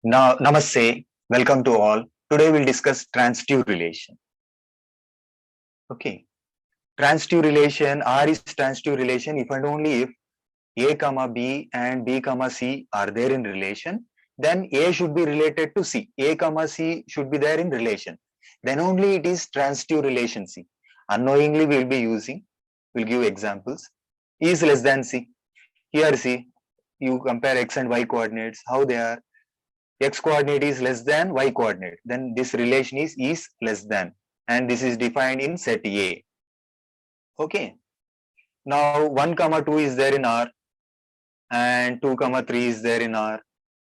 Now, namaste. Welcome to all. Today we'll discuss transitive relation. Okay. Transitive relation, R is transitive relation if and only if A comma B and B comma C are there in relation, then A should be related to C. A comma C should be there in relation. Then only it is transitive relation C. Unknowingly we'll be using, we'll give examples. E is less than C. Here see, you compare X and Y coordinates, how they are. X coordinate is less than Y coordinate, then this relation is less than, and this is defined in set A. Okay. Now 1 comma 2 is there in R and 2 comma 3 is there in R.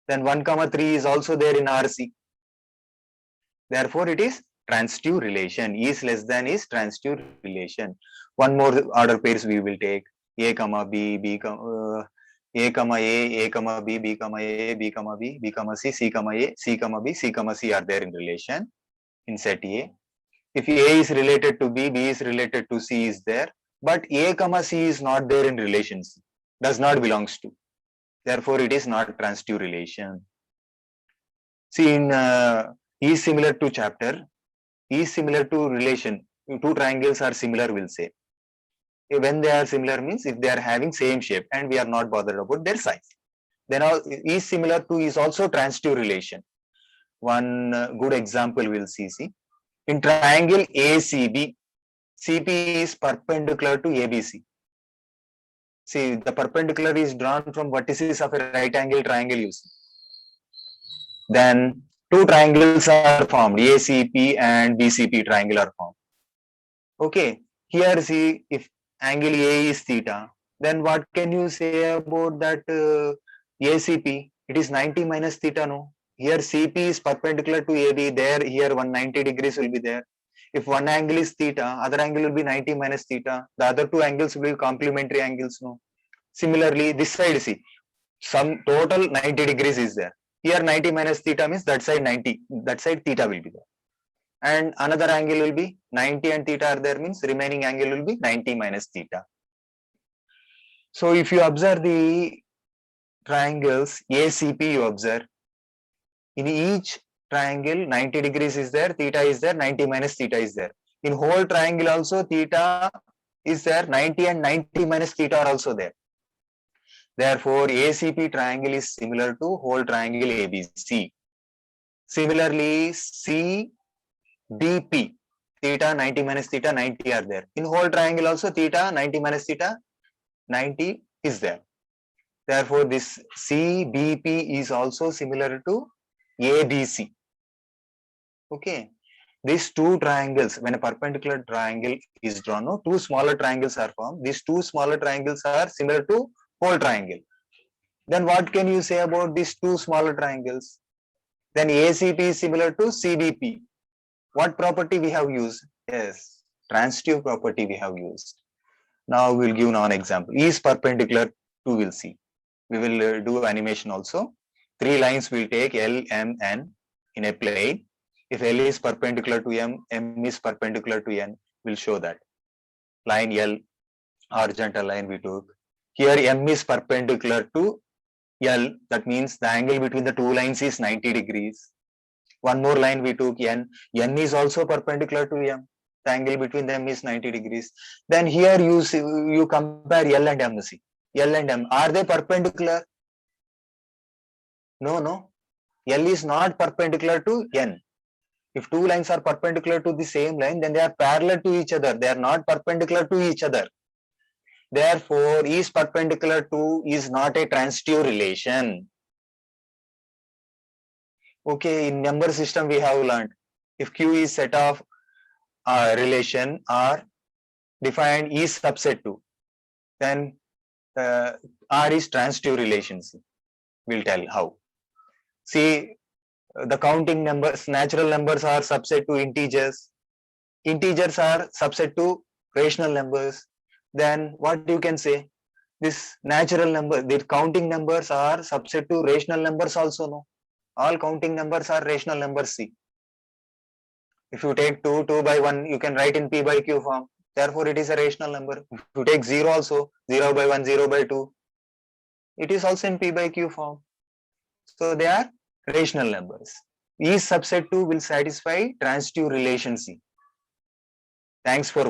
Then 1 comma 3 is also there in RC. Therefore, it is transitive relation. Is less than is transitive relation. One more order pairs we will take A comma B, A comma A comma B comma A, B comma B comma C comma A, C comma B, C comma C are there in relation in set A. If A is related to B is related to C is there, but A comma C is not there in relations, does not belongs to. Therefore, it is not transitive relation. See, in E is similar to chapter, E is similar to relation. Two triangles are similar, we'll say. When they are similar means if they are having same shape and we are not bothered about their size. Then E is similar to is also transitive relation. One good example we'll see. In triangle ACB, CP is perpendicular to ABC. See, the perpendicular is drawn from vertices of a right angle triangle, you see. Then two triangles are formed, ACP and BCP triangle are formed. Okay, here see, if angle A is theta, then what can you say about that ACP? It is 90 minus theta, no? Here CP is perpendicular to AB, there here 190 degrees will be there. If one angle is theta, other angle will be 90 minus theta. The other two angles will be complementary angles, no? Similarly, this side see, some total 90 degrees is there. Here 90 minus theta means that side 90, that side theta will be there. And another angle will be 90 and theta are there means remaining angle will be 90 minus theta. So if you observe the triangles ACP, you observe in each triangle 90 degrees is there, theta is there, 90 minus theta is there. In whole triangle also theta is there, 90 and 90 minus theta are also there. Therefore, ACP triangle is similar to whole triangle ABC. Similarly, CBP, theta 90 minus theta 90 are there. In whole triangle also theta 90 minus theta 90 is there. Therefore, this CBP is also similar to ABC. Okay. These two triangles, when a perpendicular triangle is drawn, no, two smaller triangles are formed. These two smaller triangles are similar to whole triangle. Then what can you say about these two smaller triangles? Then ACP is similar to CBP. What property we have used? Yes, transitive property we have used. Now we'll give an example. E is perpendicular to, we'll see. We will do animation also. Three lines we'll take L, M, N in a plane. If L is perpendicular to M, M is perpendicular to N, we'll show that. Line L, horizontal line we took. Here M is perpendicular to L, that means the angle between the two lines is 90 degrees. One more line we took N, N is also perpendicular to M. The angle between them is 90 degrees. Then here you compare L and M. See, L and M, are they perpendicular? No. L is not perpendicular to N. If two lines are perpendicular to the same line, then they are parallel to each other. They are not perpendicular to each other. Therefore, is perpendicular to is not a transitive relation. Okay, in number system we have learned if Q is set of relation R defined is subset to, then R is transitive relations. We'll tell how. See, the counting numbers, natural numbers are subset to integers. Integers are subset to rational numbers. Then what you can say? This natural number, the counting numbers are subset to rational numbers also, no? All counting numbers are rational numbers, see. If you take 2 by 1, you can write in P by Q form. Therefore, it is a rational number. If you take 0 also, 0 by 1, 0 by 2, it is also in P by Q form. So, they are rational numbers. Each subset 2 will satisfy transitive relation C. Thanks for